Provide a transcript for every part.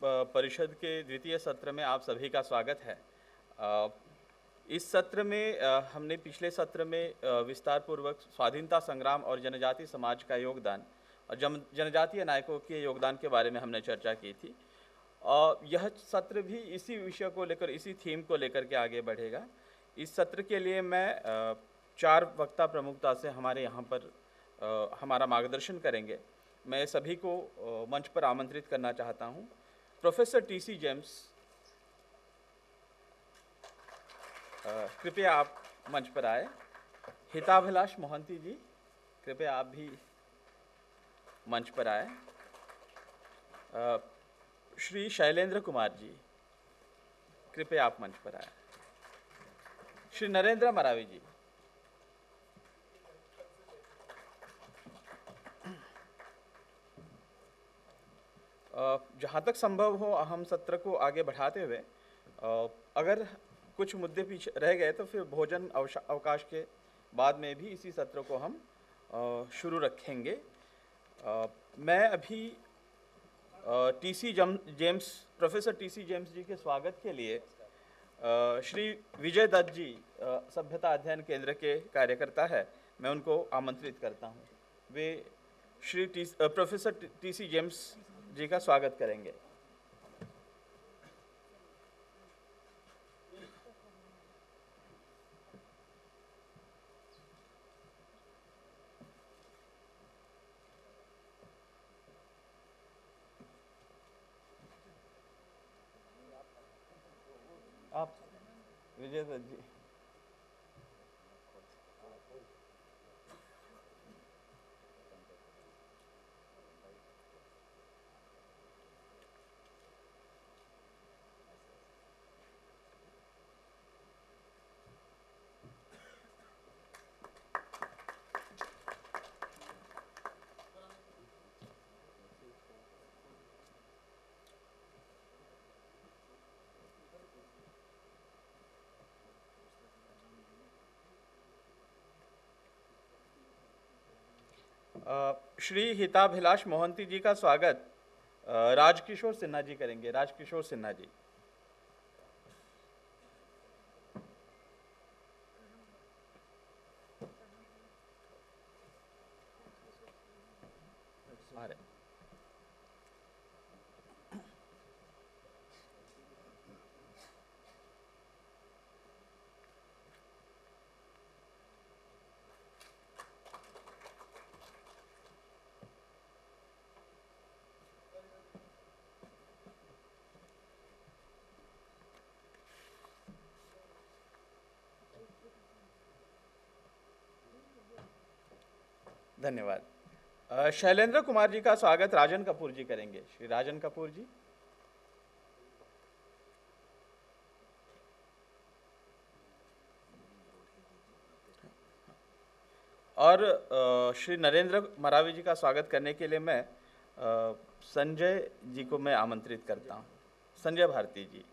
परिषद के द्वितीय सत्र में आप सभी का स्वागत है। इस सत्र में हमने पिछले सत्र में विस्तार पूर्वक स्वाधीनता संग्राम और जनजाति समाज का योगदान और जनजातीय नायकों के योगदान के बारे में हमने चर्चा की थी। और यह सत्र भी इसी विषय को लेकर, इसी थीम को लेकर के आगे बढ़ेगा। इस सत्र के लिए मैं 4 वक्ता प्रमुखता से हमारे यहाँ पर हमारा मार्गदर्शन करेंगे। मैं सभी को मंच पर आमंत्रित करना चाहता हूँ। Professor TC. जेम्स, कृपया आप मंच पर आए। हिताभिलाष मोहंती जी, कृपया आप भी मंच पर आए। श्री शैलेंद्र कुमार जी, कृपया आप मंच पर आए। श्री नरेंद्र मरावी जी, जहाँ तक संभव हो हम सत्र को आगे बढ़ाते हुए अगर कुछ मुद्दे पीछे रह गए तो फिर भोजन अवकाश के बाद में भी इसी सत्र को हम शुरू रखेंगे। मैं अभी प्रोफेसर टी.सी. जेम्स जी के स्वागत के लिए श्री विजय दत्त जी, सभ्यता अध्ययन केंद्र के कार्यकर्ता है, मैं उनको आमंत्रित करता हूँ। वे श्री प्रोफेसर टी.सी. जेम्स जी का स्वागत करेंगे। आप विजय दत्त जी। श्री हिताभिलाष मोहंती जी का स्वागत राजकिशोर सिन्हा जी करेंगे। राजकिशोर सिन्हा जी। धन्यवाद। शैलेंद्र कुमार जी का स्वागत राजन कपूर जी करेंगे। श्री राजन कपूर जी। और श्री नरेंद्र मरावी जी का स्वागत करने के लिए मैं संजय जी को मैं आमंत्रित करता हूँ। संजय भारती जी।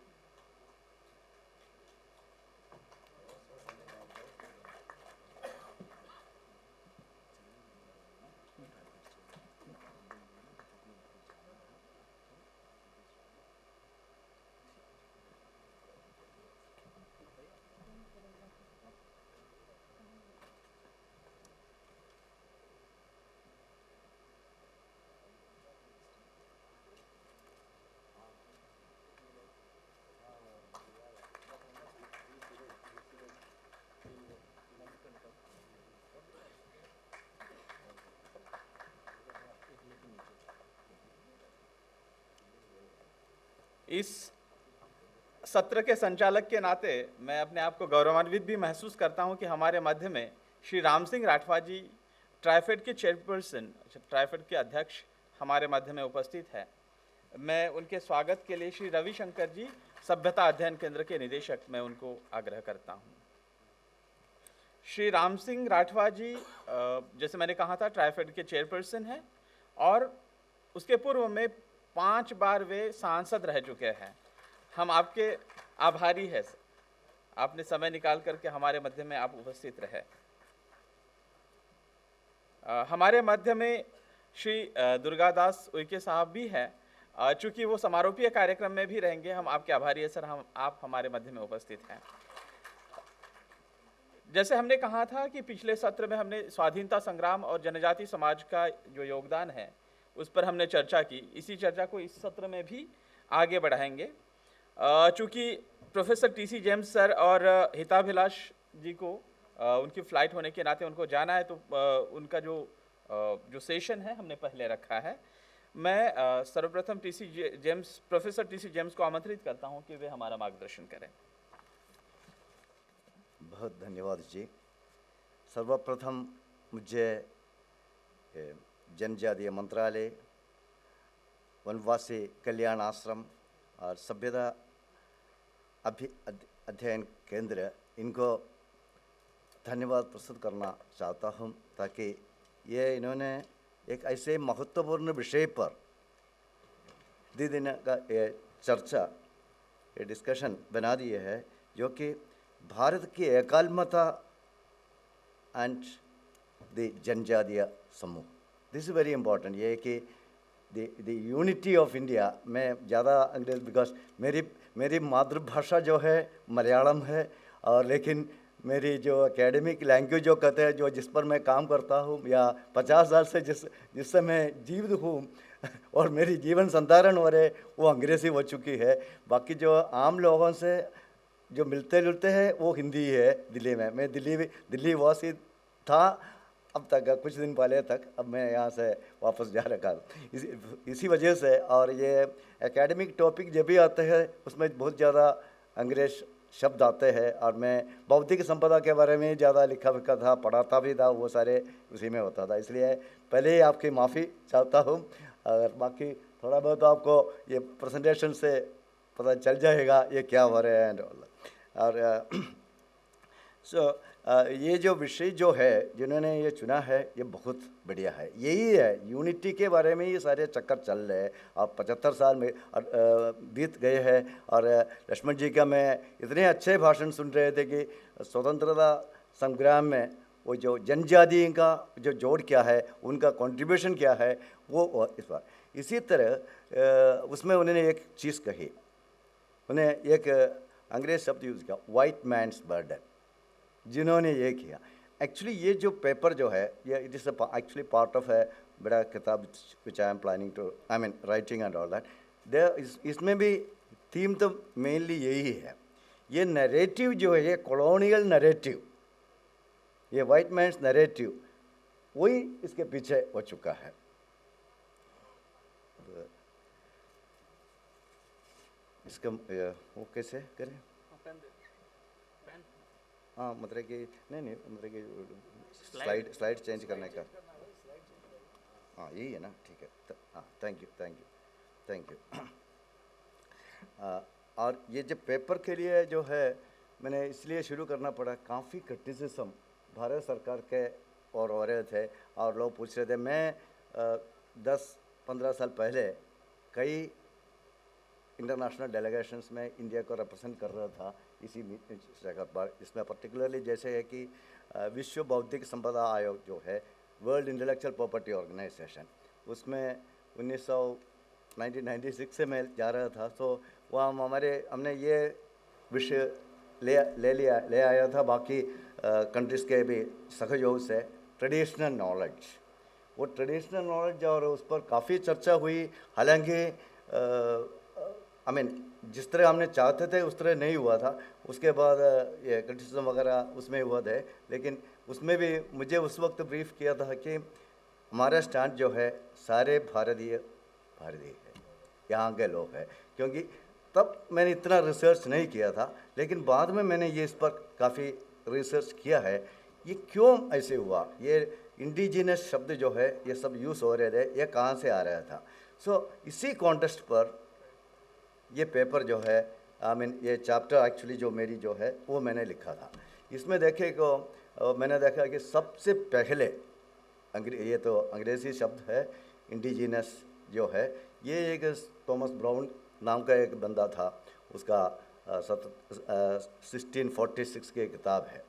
इस सत्र के संचालक के नाते मैं अपने आप को गौरवान्वित भी महसूस करता हूं कि हमारे मध्य में श्री राम सिंह राठवा जी, ट्राइफेड के चेयरपर्सन, ट्राइफेड के अध्यक्ष हमारे मध्य में उपस्थित है। मैं उनके स्वागत के लिए श्री रविशंकर जी, सभ्यता अध्ययन केंद्र के निदेशक, मैं उनको आग्रह करता हूं। श्री राम सिंह राठवा जी, जैसे मैंने कहा था, ट्राइफेड के चेयरपर्सन हैं और उसके पूर्व में 5 बार वे सांसद रह चुके हैं। हम आपके आभारी हैं, आपने समय निकाल करके हमारे मध्य में आप उपस्थित रहे। हमारे मध्य में श्री दुर्गादास उइके साहब भी हैं चूंकि वो समारोपीय कार्यक्रम में भी रहेंगे, हम आपके आभारी है सर, आप हमारे मध्य में उपस्थित हैं। जैसे हमने कहा था कि पिछले सत्र में हमने स्वाधीनता संग्राम और जनजाति समाज का जो योगदान है उस पर हमने चर्चा की। इसी चर्चा को इस सत्र में भी आगे बढ़ाएंगे। चूँकि प्रोफेसर टीसी जेम्स सर और हिताभिलाष जी को उनकी फ़्लाइट होने के नाते उनको जाना है, तो उनका जो सेशन है हमने पहले रखा है। मैं सर्वप्रथम प्रोफेसर टीसी जेम्स को आमंत्रित करता हूं कि वे हमारा मार्गदर्शन करें। बहुत धन्यवाद जी। सर्वप्रथम मुझे जनजातीय मंत्रालय, वनवासी कल्याण आश्रम और सभ्यता अध्ययन केंद्र, इनको धन्यवाद प्रस्तुत करना चाहता हूं, ताकि ये इन्होंने एक ऐसे महत्वपूर्ण विषय पर दिन का ये चर्चा, ये डिस्कशन बना दिए है, जो कि भारत की एकात्मता एंड द जनजातीय समूह, दिस इज वेरी इंपॉर्टेंट। ये कि द यूनिटी ऑफ इंडिया में ज़्यादा अंग्रेज, बिकॉज मेरी मातृभाषा जो है मलयालम है, और लेकिन मेरी जो एकेडमिक लैंग्वेज जो कहते हैं, जो जिस पर मैं काम करता हूँ, या 50 साल से जिससे मैं जीवित हूँ और मेरी जीवन संधारण हो रहे, वो अंग्रेज़ी हो चुकी है। बाकी जो आम लोगों से जो मिलते जुलते हैं वो हिंदी है। दिल्ली में मैं दिल्ली वासी था अब तक, कुछ दिन पहले तक। अब मैं यहाँ से वापस जा रखा इसी वजह से। और ये एकेडमिक टॉपिक जब भी आते हैं उसमें बहुत ज़्यादा अंग्रेज शब्द आते हैं, और मैं बौद्धिक संपदा के बारे में ज़्यादा लिखा था, पढ़ाता भी था, वो सारे उसी में होता था। इसलिए पहले ही आपकी माफ़ी चाहता हूँ। और बाकी थोड़ा बहुत आपको ये प्रेजेंटेशन से पता चल जाएगा ये क्या हो रहा है एंड ऑल। और ये जो विषय जो है जिन्होंने ये चुना है, ये बहुत बढ़िया है। यही है, यूनिटी के बारे में ये सारे चक्कर चल रहे हैं। और 75 साल में बीत गए हैं, और लक्ष्मण जी का मैं इतने अच्छे भाषण सुन रहे थे कि स्वतंत्रता संग्राम में वो जो जनजाति का जो जोड़ क्या है, उनका कंट्रीब्यूशन क्या है, वो इस बार इसी तरह उसमें उन्होंने एक चीज़ कही। उन्हें एक अंग्रेज शब्द यूज़ किया, वाइट मैन्स बर्डन, जिन्होंने ये किया। एक्चुअली ये जो पेपर जो है, ये it is actually part of है बड़ा किताब which I am planning to writing and all that. इसमें भी थीम तो मेनली यही है। ये नरेटिव जो है, ये कॉलोनियल नरेटिव, ये वाइट मैन्स नरेटिव, वही इसके पीछे हो चुका है। इसका वो कैसे करें? हाँ, मतलब कि नहीं मतलब कि स्लाइड चेंज करने का। हाँ, यही है ना, ठीक है। हाँ, थैंक यू। और ये जो पेपर के लिए जो है, मैंने इसलिए शुरू करना पड़ा, काफ़ी क्रिटिसिज्म भारत सरकार के और हो रहे थे, और लोग पूछ रहे थे। मैं 10-15 साल पहले कई इंटरनेशनल डेलीगेशंस में इंडिया को रिप्रेजेंट कर रहा था इसी जगह पर। इसमें पर्टिकुलरली जैसे है कि विश्व बौद्धिक संपदा आयोग जो है, वर्ल्ड इंटेलेक्चुअल प्रॉपर्टी ऑर्गेनाइजेशन, उसमें 1996 से मैं जा रहा था। तो वहाँ हमने ये विषय ले आया था, बाकी कंट्रीज़ के भी सहयोग से, ट्रेडिशनल नॉलेज। वो ट्रेडिशनल नॉलेज और उस पर काफ़ी चर्चा हुई। हालांकि जिस तरह हमने चाहते थे उस तरह नहीं हुआ था। उसके बाद ये क्रिटिसिज्म वगैरह उसमें हुआ था, लेकिन उसमें भी मुझे उस वक्त ब्रीफ किया था कि हमारा स्टैंड जो है सारे भारतीय है, यहाँ के लोग हैं। क्योंकि तब मैंने इतना रिसर्च नहीं किया था, लेकिन बाद में मैंने ये इस पर काफ़ी रिसर्च किया है। ये क्यों ऐसे हुआ, ये इंडिजिनस शब्द जो है ये सब यूज़ हो रहे थे, ये कहाँ से आ रहा था। इसी कॉन्टेक्स्ट पर ये पेपर जो है, ये चैप्टर एक्चुअली जो मेरी जो है वो मैंने लिखा था। इसमें देखे को मैंने देखा कि सबसे पहले ये तो अंग्रेज़ी शब्द है, इंडिजिनस जो है, ये एक थॉमस ब्राउन नाम का एक बंदा था, उसका 1646 की किताब है।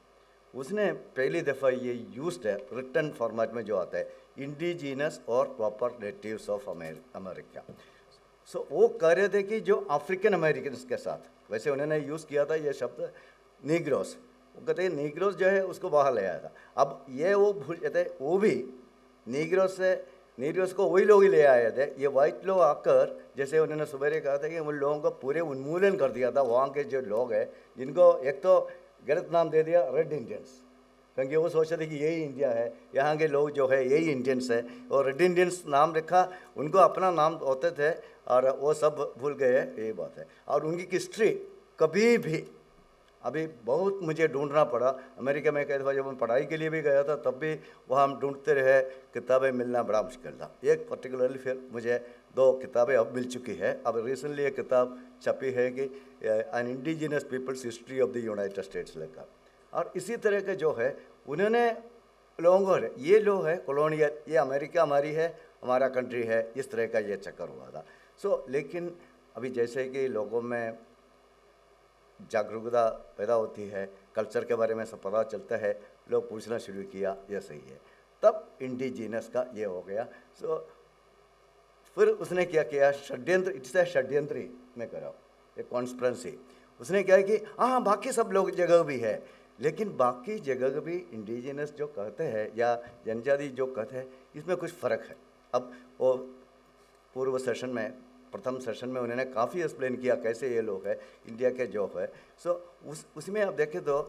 उसने पहली दफ़ा ये यूज्ड है रिटन फॉर्मेट में जो आता है, इंडिजिनस और प्रॉपर नेटिव्स ऑफ अमेरिका। सो वो कह रहे थे कि जो अफ्रीकन अमेरिकन्स के साथ, वैसे उन्होंने यूज़ किया था ये शब्द नीग्रोस, वो कहते हैं नीग्रोस जो है उसको बाहर ले आया था। अब ये वो भूल जाते, वो भी नीग्रोस को वही लोग ही ले आए थे। ये वाइट लोग आकर, जैसे उन्होंने सुबह कहा था कि उन लोगों को पूरे उन्मूलन कर दिया था, वहाँ के जो लोग हैं जिनको एक तो गलत नाम दे दिया रेड इंडियंस, क्योंकि वो सोचते थे कि यही इंडिया है, यहाँ के लोग जो है यही इंडियंस है, और रेड इंडियंस नाम रखा, उनको अपना नाम होते थे और वो सब भूल गए, यही बात है। और उनकी हिस्ट्री कभी भी, अभी बहुत मुझे ढूंढना पड़ा अमेरिका में, कई दफ़ा जब मैं पढ़ाई के लिए भी गया था तब भी वहाँ हम ढूंढते रहे, किताबें मिलना बड़ा मुश्किल था। एक पर्टिकुलरली फिर मुझे 2 किताबें अब मिल चुकी है। अब रिसेंटली एक किताब छपी है कि an indigenous peoples history of the United States लेकर, और इसी तरह के जो है उन्होंने लोगों को, ये लोग है कॉलोनियल, ये अमेरिका हमारी है, हमारा कंट्री है, इस तरह का ये चक्कर हुआ था। लेकिन अभी जैसे कि लोगों में जागरूकता पैदा होती है, कल्चर के बारे में सब पता चलता है, लोग पूछना शुरू किया ये सही है, तब इंडिजीनस का ये हो गया। फिर उसने क्या किया, षड्यंत्र, इट्स ए षड्यंत्री में करा, एक कॉन्स्पिरेंसी। उसने क्या है कि हाँ बाकी सब लोग जगह भी है, लेकिन बाकी जगह भी इंडिजिनस जो कहते हैं या जनजाति जो कहते हैं, इसमें कुछ फ़र्क है। अब वो पूर्व सेशन में, प्रथम सेशन में उन्होंने काफ़ी एक्सप्लेन किया कैसे ये लोग है इंडिया के जो है। उसमें आप देखें तो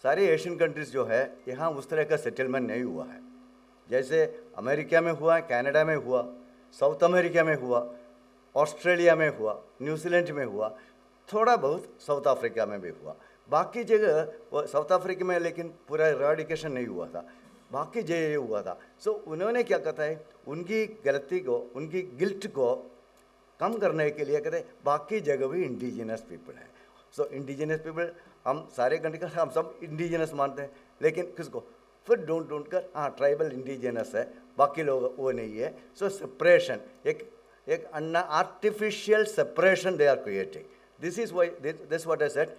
सारे एशियन कंट्रीज़ जो है यहाँ उस तरह का सेटलमेंट नहीं हुआ है, जैसे अमेरिका में हुआ, कनाडा में हुआ, साउथ अमेरिका में हुआ, ऑस्ट्रेलिया में हुआ, न्यूजीलैंड में हुआ, थोड़ा बहुत साउथ अफ्रीका में भी हुआ। बाकी जगह साउथ अफ्रीका में लेकिन पूरा इराडिकेशन नहीं हुआ था, बाकी जगह ये हुआ था। उन्होंने क्या कहता है, उनकी गलती को, उनकी गिल्ट को कम करने के लिए कहते बाकी जगह भी इंडिजिनस पीपल है। इंडिजिनस पीपल, हम सारे कंट्री का हम सब इंडिजिनस मानते हैं, लेकिन किसको फिर ढूंढ कर हाँ ट्राइबल इंडिजिनस है, बाकी लोग वो नहीं है। सेपरेशन, एक artificial separation they are creating. This is why this what I said,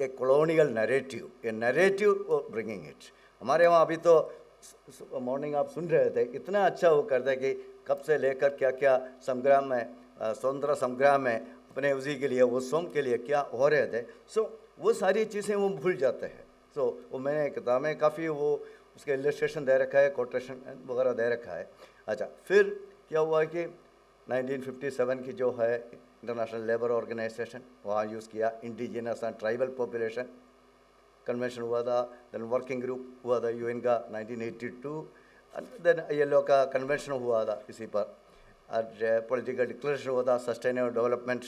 a colonial narrative, a narrative bringing it. हमारे वहाँ अभी तो मॉर्निंग आप सुन रहे थे, इतना अच्छा वो करता है कि कब से लेकर क्या क्या संग्राम में, स्वतंत्रता संग्राम में अपने उसी के लिए, वो सोम के लिए क्या हो रहे थे। वो सारी चीज़ें वो भूल जाते हैं। वो मैंने किताबें काफ़ी वो उसके इलस्ट्रेशन दे रखा है, कोटेशन वगैरह दे रखा है। अच्छा, फिर क्या हुआ कि 1957 की जो है इंटरनेशनल लेबर ऑर्गेनाइजेशन, वहाँ यूज़ किया indigenous and tribal population convention हुआ था। देन वर्किंग ग्रुप हुआ था यूएन का 1982, देन ILO का कन्वेंशन हुआ था इसी पर, और पॉलिटिकल डिक्लेरेशन हुआ था सस्टेनेबल डेवलपमेंट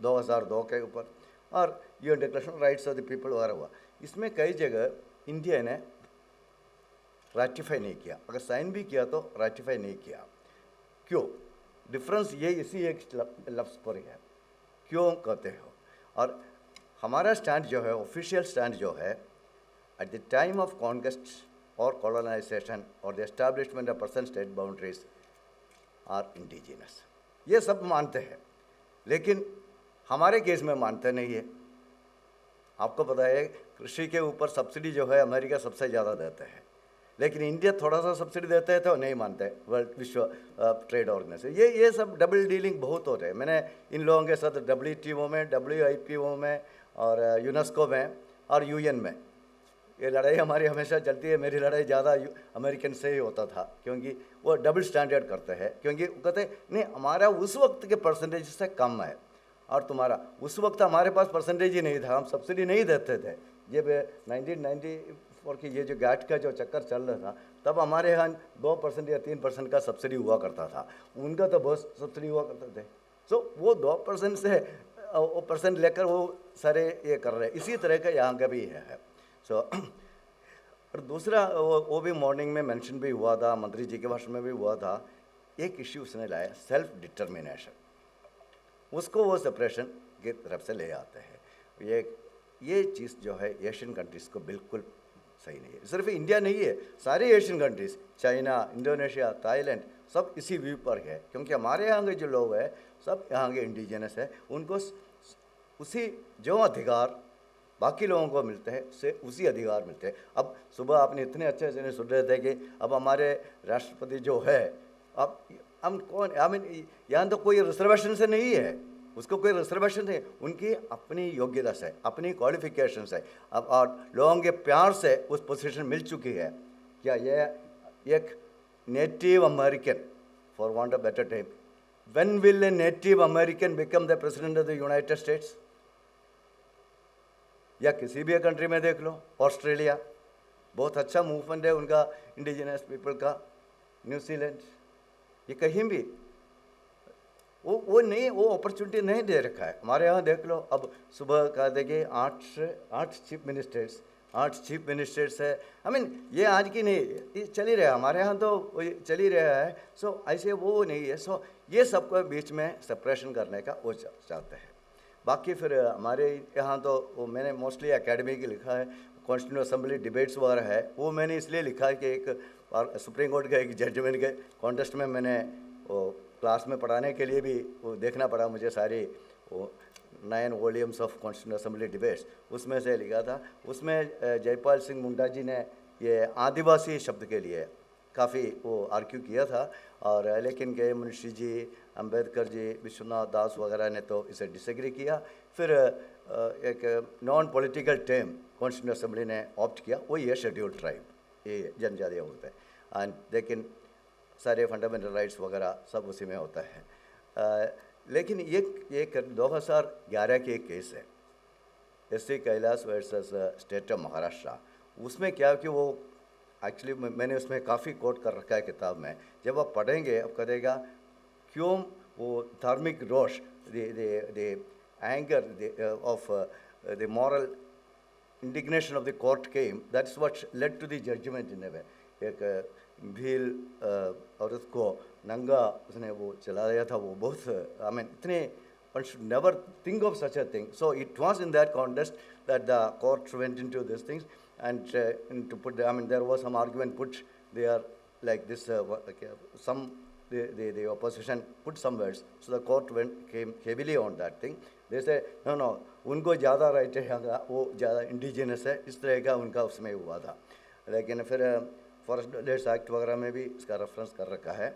2002 के ऊपर, और UN declaration rights of the people वगैरह हुआ। इसमें कई जगह इंडिया ने राटिफाई नहीं किया, अगर साइन भी किया तो राटिफाई नहीं किया। क्यों? डिफरेंस ये इसी एक लफ्ज़ पर है, क्यों कहते हो। और हमारा स्टैंड जो है, ऑफिशियल स्टैंड जो है, at the time of conquest और कॉलोनाइजेशन और the establishment of person state boundaries are indigenous, ये सब मानते हैं, लेकिन हमारे केस में मानते नहीं है। आपको पता है कृषि के ऊपर सब्सिडी जो है अमेरिका सबसे ज़्यादा देता है, लेकिन इंडिया थोड़ा सा सब्सिडी देता है तो नहीं मानते वर्ल्ड विश्व ट्रेड ऑर्गेनाइजेशन। ये सब डबल डीलिंग बहुत हो रहे हैं। मैंने इन लोगों के साथ WTO में, WIPO में और यूनेस्को में और UN में ये लड़ाई हमारी हमेशा चलती है। मेरी लड़ाई ज़्यादा अमेरिकन से ही होता था, क्योंकि वो डबल स्टैंडर्ड करते हैं, क्योंकि कहते नहीं हमारा उस वक्त के परसेंटेज से कम है और तुम्हारा, उस वक्त हमारे पास परसेंटेज ही नहीं था, हम सब्सिडी नहीं देते थे। ये 1994 की ये जो गैट का जो चक्कर चल रहा था, तब हमारे यहाँ 2% या 3% का सब्सिडी हुआ करता था, उनका तो बहुत सब्सिडी हुआ करते थे। वो 2% से वो परसेंट लेकर वो सारे ये कर रहे हैं। इसी तरह का यहाँ का भी है। और दूसरा वो भी मॉर्निंग में मेंशन भी हुआ था, मंत्री जी के भाषण में भी हुआ था, एक इश्यू उसने लाया, सेल्फ डिटर्मिनेशन। उसको वो सेपरेशन की तरफ से ले आते हैं। ये चीज़ जो है एशियन कंट्रीज़ को बिल्कुल सही नहीं है। सिर्फ इंडिया नहीं है, सारी Asian countries, China, Indonesia, Thailand, सब इसी व्यू पर है, क्योंकि हमारे यहाँ के जो लोग हैं सब यहाँ के इंडिजिनस है, उनको उसी जो अधिकार बाकी लोगों को मिलते हैं से उसी अधिकार मिलते हैं। अब सुबह आपने इतने अच्छे से सुन रहे थे कि अब हमारे राष्ट्रपति जो है, अब हम कौन, आई मीन यहाँ तो कोई रिजर्वेशन से नहीं है, उसको कोई रिजर्वेशन नहीं, उनकी अपनी योग्यता से, अपनी क्वालिफिकेशन से, अब और लोगों के प्यार से उस पोजीशन मिल चुकी है। क्या ये एक native American, for want a better time, when will a native American become the president of the United states? या किसी भी कंट्री में देख लो, ऑस्ट्रेलिया बहुत अच्छा मूवमेंट है उनका, इंडिजिनस पीपल का, न्यूजीलैंड, ये कहीं भी वो नहीं, वो अपॉर्चुनिटी नहीं दे रखा है। हमारे यहाँ देख लो, अब सुबह का देखिए 8 चीफ मिनिस्टर्स है। आई मीन ये आज की नहीं, ये चल ही रहा है हमारे यहाँ, तो ये चल ही रहा है। सो ऐसे वो नहीं है। सो ये सबको बीच में सेपरेशन करने का वो चाहते हैं। बाकी फिर हमारे यहाँ तो वो मैंने मोस्टली एकेडमी की लिखा है, कॉन्स्टिट्यूएंट असेंबली डिबेट्स वगैरह है, वो मैंने इसलिए लिखा है कि एक सुप्रीम कोर्ट के एक जजमेंट के कॉन्टेस्ट में मैंने वो क्लास में पढ़ाने के लिए भी वो देखना पड़ा मुझे, सारी वो 9 volumes of constituent assembly debates, उसमें से लिखा था। उसमें जयपाल सिंह मुंडा जी ने ये आदिवासी शब्द के लिए काफ़ी वो आर्ग्यू किया था, और लेकिन के मुंशी जी, अंबेडकर जी, विश्वनाथ दास वगैरह ने तो इसे डिसएग्री किया। फिर एक non political term constituent assembly ने ऑप्ट किया, वो ये शेड्यूल्ड ट्राइब, ये जनजातीय होते हैं, एंड लेकिन सारे फंडामेंटल राइट्स वगैरह सब उसी में होता है। लेकिन ये 2011 के एक केस है, SC Kailash versus state of Maharashtra. उसमें क्या कि वो एक्चुअली मैंने उसमें काफ़ी कोट कर रखा है किताब में, जब आप पढ़ेंगे आप कहेगा क्यों वो धार्मिक रोष, the anger of the moral indignation of the court came, that's what led to the judgement in a way. एक भील औरत को नंगा उसने वो चला दिया था, वो बहुत आई मीन इतने, one should never think of such a thing. So it was in that context that the court went into these things, and to put, I mean, there was some argument put there like this, the opposition put some words, so the court came heavily on that thing. They said no, उनको ज़्यादा right है, वो ज़्यादा indigenous है, इस तरह का उनका उसमें हुआ था। लेकिन फिर फॉरेस्ट लैंड्स एक्ट वगैरह में भी इसका रेफरेंस कर रखा है।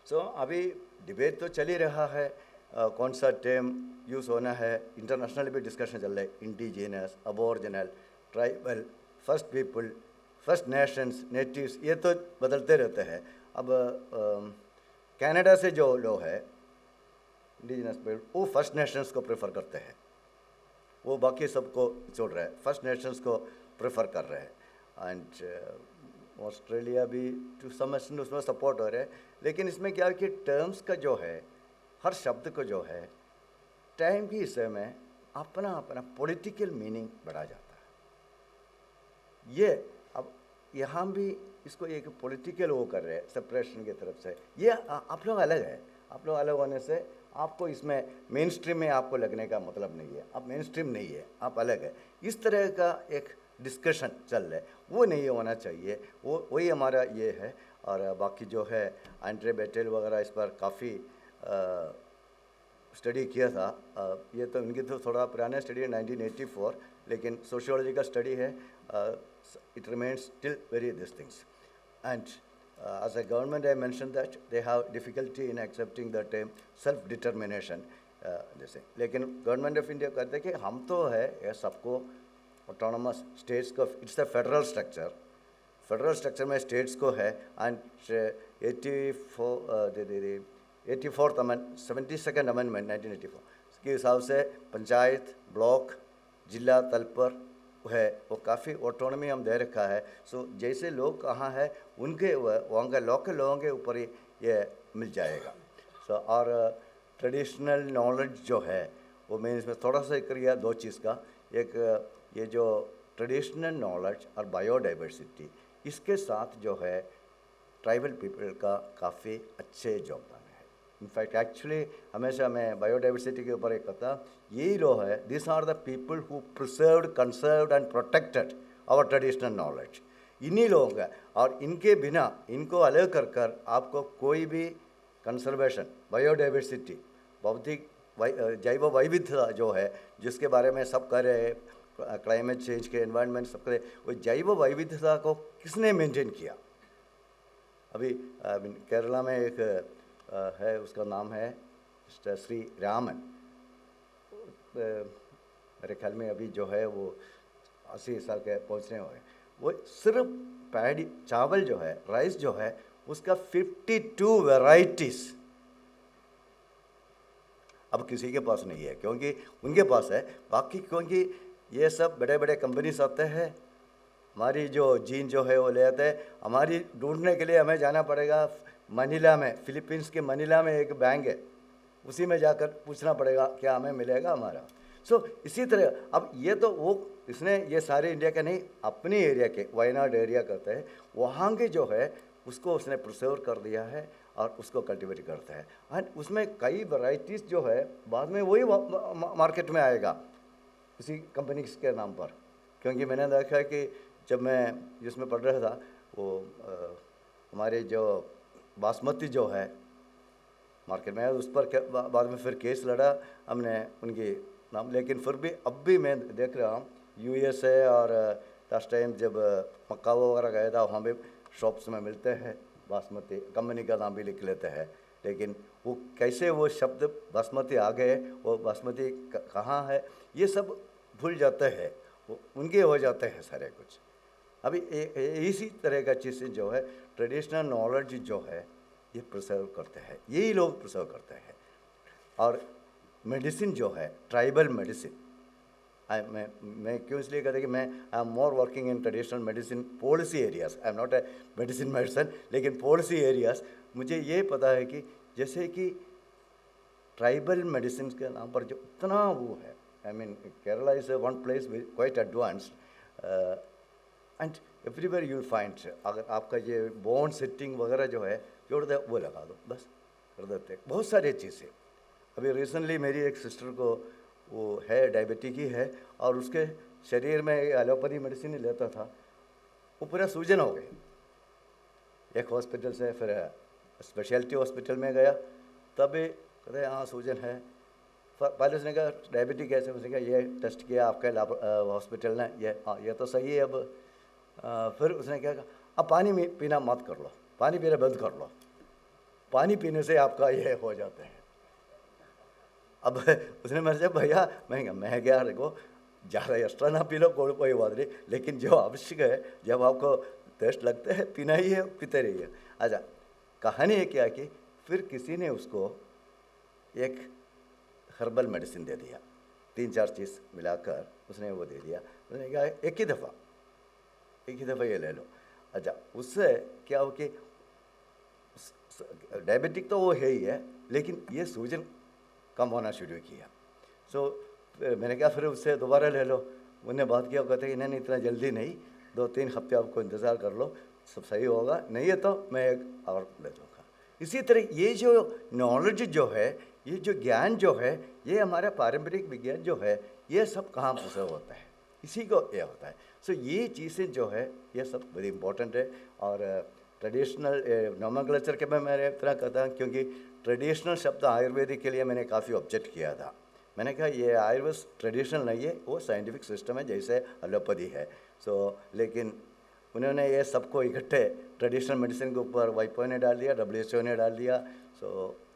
सो अभी डिबेट तो चल ही रहा है, कौन सा टर्म यूज़ होना है, इंटरनेशनल भी डिस्कशन चल रहा है, indigenous, Aboriginal, tribal, first people, first Nations, natives, ये तो बदलते रहते हैं। अब कनाडा से जो लोग है इंडिजिनस पीपल, वो फर्स्ट नेशंस को प्रेफर करते हैं, वो बाकी सबको छोड़ रहे हैं, फर्स्ट नेशंस को प्रेफर कर रहे हैं। एंड ऑस्ट्रेलिया भी टू सम एक्सटेंट उसमें सपोर्ट हो रहे हैं। लेकिन इसमें क्या है कि टर्म्स का जो है, हर शब्द को जो है टाइम की हिस्से में अपना अपना पॉलिटिकल मीनिंग बढ़ा जाता है। ये अब यहाँ भी इसको एक पॉलिटिकल वो कर रहे हैं सेपरेशन की तरफ से। ये आप लोग अलग है, आप लोग अलग होने से आपको इसमें मेन स्ट्रीम में आपको लगने का मतलब नहीं है, आप मेन स्ट्रीम नहीं है, आप अलग है। इस तरह का एक डिस्कशन चल रहा है, वो नहीं होना चाहिए, वो वही हमारा ये है। और बाकी जो है एंड्रे बेटेल वगैरह इस पर काफ़ी स्टडी किया था। ये तो इनकी तो थोड़ा पुराना स्टडी है 1984, लेकिन सोशियोलॉजिकल स्टडी है, it remains still very this things. And as a government I mentioned that they have difficulty in accepting the term self determination जैसे। लेकिन गवर्नमेंट ऑफ इंडिया कहते हैं कि हम तो है ये सबको ऑटोनमस स्टेट्स को, it's a federal structure, federal structure में स्टेट्स को है। And 84th amendment 72nd amendment 1984 के हिसाब से पंचायत, ब्लॉक, जिला तल पर है वो काफ़ी ऑटोनॉमी हम दे रखा है। सो जैसे लोग कहाँ है उनके वहाँ के लोकल लोगों के ऊपर ही ये मिल जाएगा। सो और ट्रेडिशनल नॉलेज जो है वो मैंने इसमें थोड़ा सा किया दो चीज़ का। एक ये जो ट्रेडिशनल नॉलेज और बायोडाइवर्सिटी, इसके साथ जो है ट्राइबल पीपल का काफ़ी अच्छे योगदान है। इनफैक्ट एक्चुअली हमेशा मैं बायोडाइवर्सिटी के ऊपर एक कहता, यही लोग है, this are the people who preserved, conserved and protected our traditional knowledge. इन्हीं लोगों का, और इनके बिना, इनको अलग कर कर आपको कोई भी कंजर्वेशन, बायोडाइवर्सिटी, भौतिक जैव वैविध्यता जो है जिसके बारे में सब कह रहे हैं, क्लाइमेट चेंज के, एनवायरनमेंट सब करे, वो जैव वैविध्यता को किसने मेंटेन किया? अभी केरला में एक है, उसका नाम है मिस्टर श्री रामन। मेरे ख्याल में अभी जो है वो 80 साल के पहुँचने हुए। वो सिर्फ पैडी चावल जो है, राइस जो है, उसका 52 वैरायटीज़ अब किसी के पास नहीं है, क्योंकि उनके पास है। बाकी क्योंकि ये सब बड़े बड़े कंपनीज आते हैं, हमारी जो जीन जो है वो ले आते हैं। हमारी ढूंढने के लिए हमें जाना पड़ेगा मनीला में, फिलीपींस के मनीला में एक बैंक है, उसी में जाकर पूछना पड़ेगा क्या हमें मिलेगा हमारा। इसी तरह अब ये तो वो इसने ये सारे इंडिया के नहीं, अपने एरिया के वायनाड एरिया करते हैं, वहाँ के जो है उसको उसने प्रिजर्व कर दिया है और उसको कल्टिवेट करता है। एंड उसमें कई वैरायटीज़ जो है बाद में वही मार्केट में आएगा उसी कंपनी के नाम पर। क्योंकि मैंने देखा है कि जब मैं जिसमें पढ़ रहा था वो हमारे जो बासमती जो है मार्केट में, उस पर बाद में फिर केस लड़ा हमने उनकी नाम। लेकिन फिर भी अब भी मैं देख रहा हूँ यूएसए और लास्ट टाइम जब मक्काओ वगैरह गया था वहाँ भी शॉप्स में मिलते हैं बासमती, कंपनी का नाम भी लिख लेते हैं। लेकिन वो कैसे वो शब्द बासमती आ गए, वो बासमती कहाँ है, ये सब भूल जाते हैं, वो उनके हो जाते हैं सारे कुछ। अभी इसी तरह का चीज़ जो है ट्रेडिशनल नॉलेज जो है ये प्रिजर्व करते हैं, यही लोग प्रिजर्व करते हैं। और मेडिसिन जो है ट्राइबल मेडिसिन, मैं क्यों इसलिए कहते कि मैं I am more working in traditional medicine policy areas, I am not a medicine, लेकिन पॉलिसी एरियाज मुझे ये पता है कि जैसे कि ट्राइबल मेडिसिन के नाम पर जो इतना वो है, I mean Kerala is one place quite advanced and everywhere you will find. अगर आपका ये बोन सेटिंग वगैरह जो है जोड़ दे वो लगा दो, बस कर देते हैं बहुत सारी चीज़ें। अभी रिसेंटली मेरी एक सिस्टर को वो है डायबिटिक ही है और उसके शरीर में एलोपैथी मेडिसिन ही लेता था, वो पूरा सूजन हो गई। एक हॉस्पिटल से फिर स्पेशलिटी हॉस्पिटल में गया, तभी कहते हाँ सूजन है। पहले उसने कहा डायबिटिक कैसे, उसने कहा ये टेस्ट किया आपके हॉस्पिटल ने, ये तो सही है। अब फिर उसने क्या कहा अब पानी पीना मत कर लो, पानी पीना बंद कर लो, पानी पीने से आपका ये हो जाता है। अब उसने मेरे से भैया मैं क्या देखो ज़्यादा एक्स्ट्रा ना पी लो कोई बात नहीं, लेकिन जो आवश्यक है जब आपको टेस्ट लगता है पीना ही है, पीते रहिए। अच्छा, कहानी है क्या कि फिर किसी ने उसको एक हर्बल मेडिसिन दे दिया, 3-4 चीज़ मिलाकर उसने वो दे दिया। उसने कहा एक ही दफ़ा ये ले लो। अच्छा, उससे क्या हो कि डायबिटिक तो वो है ही है, लेकिन ये सूजन कम होना शुरू किया। मैंने कहा फिर उससे दोबारा ले लो। उन्हें बात किया, कहते हैं नहीं इतना जल्दी नहीं, 2-3 हफ्ते आपको इंतज़ार कर लो, सब सही होगा, नहीं है तो मैं एक और ले दूँगा। इसी तरह ये जो नॉलेज जो है, ये जो ज्ञान जो है, ये हमारा पारंपरिक विज्ञान जो है, ये सब कहाँ प्रिजर्व होता है, इसी को ये होता है। ये चीज़ें जो है ये सब बड़ी इम्पोर्टेंट है। और ट्रेडिशनल नोमेनक्लेचर के मैं इतना कहता हूँ क्योंकि ट्रेडिशनल शब्द आयुर्वेदिक के लिए मैंने काफ़ी ऑब्जेक्ट किया था। मैंने कहा ये आयुर्वेद ट्रेडिशनल नहीं है, वो साइंटिफिक सिस्टम है जैसे एलोपैथी है। लेकिन उन्होंने ये सबको इकट्ठे ट्रेडिशनल मेडिसिन के ऊपर वाईपीओ ने डाल दिया, WHO ने डाल दिया,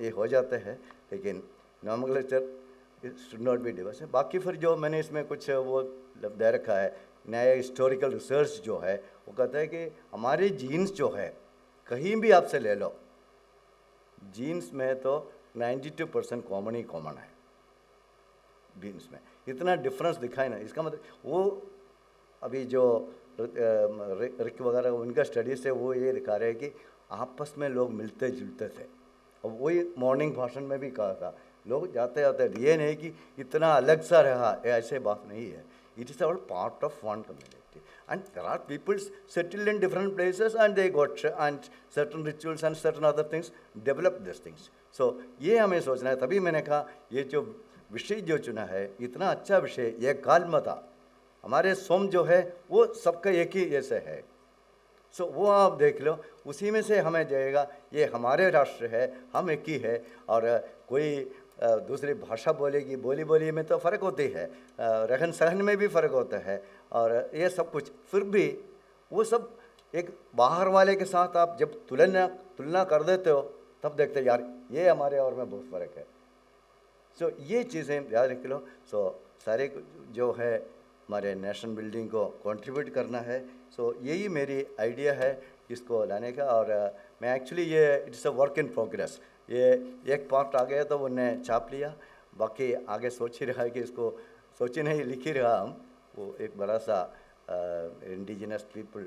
ये हो जाते हैं। लेकिन nomenclature should not be Divers. बाकी फिर जो मैंने इसमें कुछ वो दे रखा है, नया हिस्टोरिकल रिसर्च जो है, वो कहता है कि हमारे जीन्स जो है कहीं भी आपसे ले लो, जीन्स में तो 92% कॉमन ही कॉमन है। जीन्स में इतना डिफरेंस दिखाई ना, इसका मतलब वो अभी जो रिक वगैरह उनका स्टडी से वो ये दिखा रहे हैं कि आपस में लोग मिलते जुलते थे। और वही मॉर्निंग भाषण में भी कहा था, लोग जाते आते, ये नहीं कि इतना अलग सा रहा, ऐसे बात नहीं है। It is all part of one community, and there are people settled in different places, and they got and certain rituals and certain other things develop these things. ये हमें सोचना है। तभी मैंने कहा ये जो विषय जो चुना है इतना अच्छा विषय, ये कालमता हमारे सोम जो है वो सबका एक ही जैसे है। वो आप देख लो, उसी में से हमें जाएगा ये हमारे राष्ट्र है, हम एक ही है। और कोई दूसरी भाषा बोलेगी, बोली में तो फ़र्क होती है, रहन सहन में भी फ़र्क होता है, और ये सब कुछ, फिर भी वो सब एक बाहर वाले के साथ आप जब तुलना कर देते हो तब देखते हो यार ये हमारे और में बहुत फ़र्क है। सो ये चीज़ें याद रख लो। सो सारे जो है हमारे नेशन बिल्डिंग को कंट्रीब्यूट करना है। सो यही मेरी आइडिया है इसको लाने का। और मैं एक्चुअली ये it's a work in progress. ये एक पार्ट आ गया तो उन्हें छाप लिया, बाकी आगे सोच ही रहा है कि इसको सोच ही नहीं लिख ही रहा हम। वो एक बड़ा सा indigenous people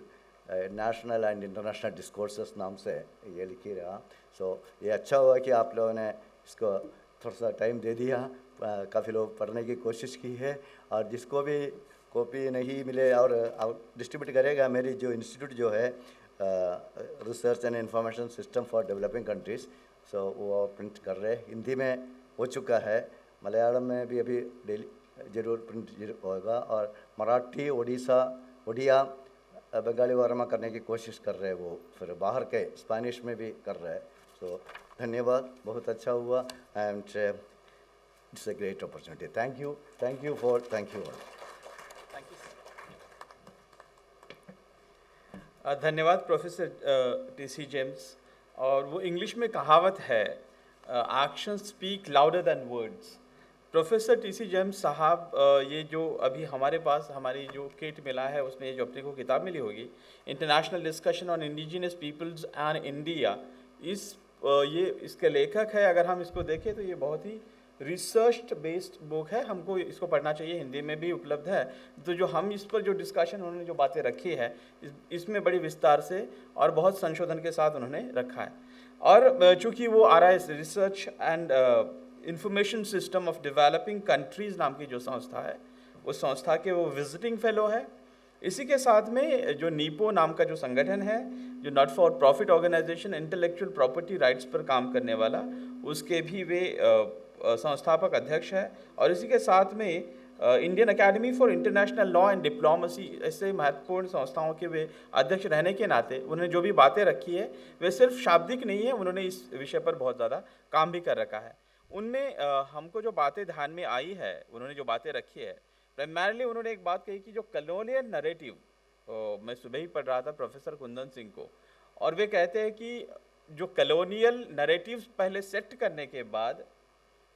national and international discourses नाम से ये लिख ही रहा। सो ये अच्छा हुआ कि आप लोगों ने इसको थोड़ा सा टाइम दे दिया। काफ़ी लोग पढ़ने की कोशिश की है, और जिसको भी कॉपी नहीं मिले और डिस्ट्रीब्यूट करेगा मेरी जो इंस्टीट्यूट जो है research and information system for developing countries, so वो प्रिंट कर रहे, हिंदी में हो चुका है, मलयालम में भी अभी डेली जरूर प्रिंट होगा, और मराठी उड़िया बंगाली वर्मा करने की कोशिश कर रहे हैं वो, फिर बाहर के स्पेनिश में भी कर रहे हैं। सो धन्यवाद, बहुत अच्छा हुआ and it's a great opportunity. Thank you all. Thank you. धन्यवाद प्रोफेसर टीसी जेम्स। और वो इंग्लिश में कहावत है, action speak louder than words. Professor TC James साहब, ये जो अभी हमारे पास हमारी जो किट मिला है उसमें ये जो अपने को किताब मिली होगी, international discussion on indigenous peoples and India, ये इसके लेखक है। अगर हम इसको देखें तो ये बहुत ही रिसर्च बेस्ड बुक है, हमको इसको पढ़ना चाहिए, हिंदी में भी उपलब्ध है। तो जो हम इस पर जो डिस्कशन उन्होंने जो बातें रखी है इसमें बड़ी विस्तार से और बहुत संशोधन के साथ उन्होंने रखा है। और चूँकि वो RIS research and information system of developing countries नाम की जो संस्था है, उस संस्था के वो विजिटिंग फेलो है। इसी के साथ में जो नीपो नाम का जो संगठन है, जो not for profit organisation intellectual property rights पर काम करने वाला, उसके भी वे संस्थापक अध्यक्ष है। और इसी के साथ में Indian academy for international law and diplomacy, ऐसे महत्वपूर्ण संस्थाओं के वे अध्यक्ष रहने के नाते उन्होंने जो भी बातें रखी है वे सिर्फ शाब्दिक नहीं है, उन्होंने इस विषय पर बहुत ज़्यादा काम भी कर रखा है। उनमें हमको जो बातें ध्यान में आई है, उन्होंने जो बातें रखी है, प्राइमरली उन्होंने एक बात कही कि जो कॉलोनियल नरेटिव, मैं सुबह ही पढ़ रहा था प्रोफेसर कुंदन सिंह को, और वे कहते हैं कि जो कॉलोनियल नरेटिव्स पहले सेट करने के बाद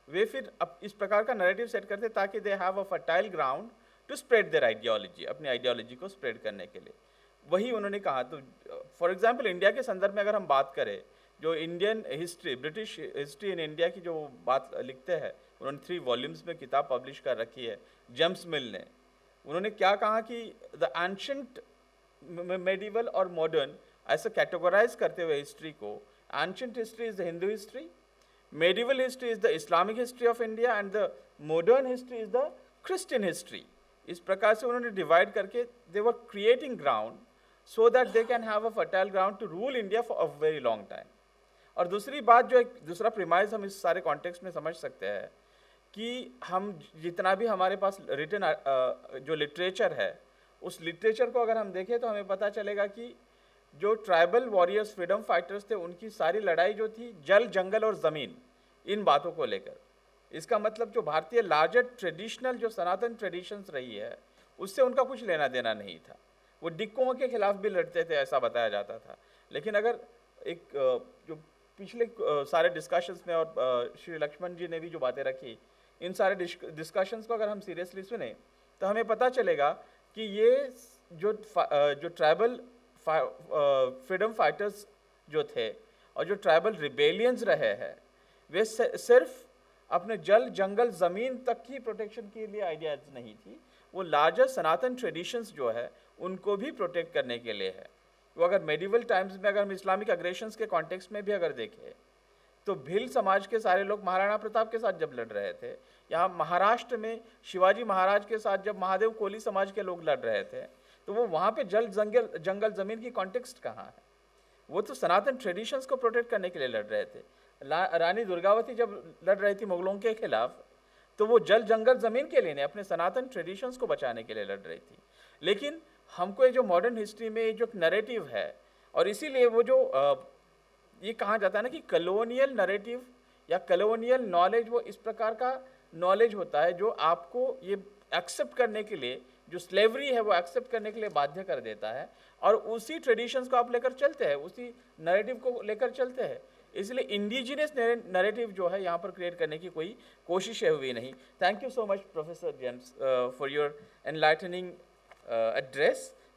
वे फिर अब इस प्रकार का नैरेटिव सेट करते ताकि they have a fertile ground to spread their ideology, अपनी आइडियोलॉजी को स्प्रेड करने के लिए। वही उन्होंने कहा। तो फॉर एग्जांपल इंडिया के संदर्भ में अगर हम बात करें, जो Indian history, British history in India की जो बात लिखते हैं, उन्होंने 3 वॉल्यूम्स में किताब पब्लिश कर रखी है जेम्स मिल ने। उन्होंने क्या कहा कि द एंशंट, मेडिवल और मॉडर्न ऐसा कैटेगराइज करते हुए हिस्ट्री को, ancient history is the Hindu history, medieval history is the Islamic history of India and the modern history is the Christian history. इस प्रकार से उन्होंने डिवाइड करके they were creating ground so that they can have a fertile ground to rule India for a very long time. और दूसरी बात, जो एक दूसरा प्रीमाइज हम इस सारे कॉन्टेक्स्ट में समझ सकते हैं कि हम जितना भी हमारे पास रिटन जो लिटरेचर है, उस लिटरेचर को अगर हम देखें तो हमें पता चलेगा कि जो ट्राइबल वॉरियर्स, फ्रीडम फाइटर्स थे, उनकी सारी लड़ाई जो थी जल, जंगल और ज़मीन, इन बातों को लेकर। इसका मतलब जो भारतीय लार्जर ट्रेडिशनल जो सनातन ट्रेडिशंस रही है, उससे उनका कुछ लेना देना नहीं था। वो डिक्कों के खिलाफ भी लड़ते थे, ऐसा बताया जाता था। लेकिन अगर एक जो पिछले सारे डिस्कशंस में और श्री लक्ष्मण जी ने भी जो बातें रखी, इन सारे डिस्कशंस को अगर हम सीरियसली सुने तो हमें पता चलेगा कि ये जो ट्राइबल फ्रीडम फाइटर्स जो थे और जो ट्राइबल रिबेलियंस रहे हैं, वे सिर्फ अपने जल, जंगल, ज़मीन तक की प्रोटेक्शन के लिए आइडियाज नहीं थी, वो लार्जर सनातन ट्रेडिशंस जो है उनको भी प्रोटेक्ट करने के लिए है। वो अगर मेडिवल टाइम्स में अगर हम इस्लामिक अग्रेशंस के कॉन्टेक्स्ट में भी अगर देखें तो भिल समाज के सारे लोग महाराणा प्रताप के साथ जब लड़ रहे थे, यहाँ महाराष्ट्र में शिवाजी महाराज के साथ जब महादेव कोली समाज के लोग लड़ रहे थे, तो वो वहाँ पे जल, जंगल, ज़मीन की कॉन्टेक्स्ट कहाँ है? वो तो सनातन ट्रेडिशंस को प्रोटेक्ट करने के लिए लड़ रहे थे। रानी दुर्गावती जब लड़ रही थी मुगलों के खिलाफ, तो वो जल, जंगल, ज़मीन के लिए नहीं, अपने सनातन ट्रेडिशंस को बचाने के लिए लड़ रही थी। लेकिन हमको ये जो मॉडर्न हिस्ट्री में ये जो नैरेटिव है, और इसीलिए वो जो ये कहा जाता है ना कि कॉलोनियल नैरेटिव या कॉलोनियल नॉलेज वो इस प्रकार का नॉलेज होता है जो आपको ये एक्सेप्ट करने के लिए, जो स्लेवरी है वो एक्सेप्ट करने के लिए बाध्य कर देता है, और उसी ट्रेडिशंस को आप लेकर चलते हैं, उसी नैरेटिव को लेकर चलते हैं। इसलिए इंडिजिनियस नैरेटिव जो है यहाँ पर क्रिएट करने की कोई कोशिश हुई नहीं। Thank you so much professor James for your enlightening address.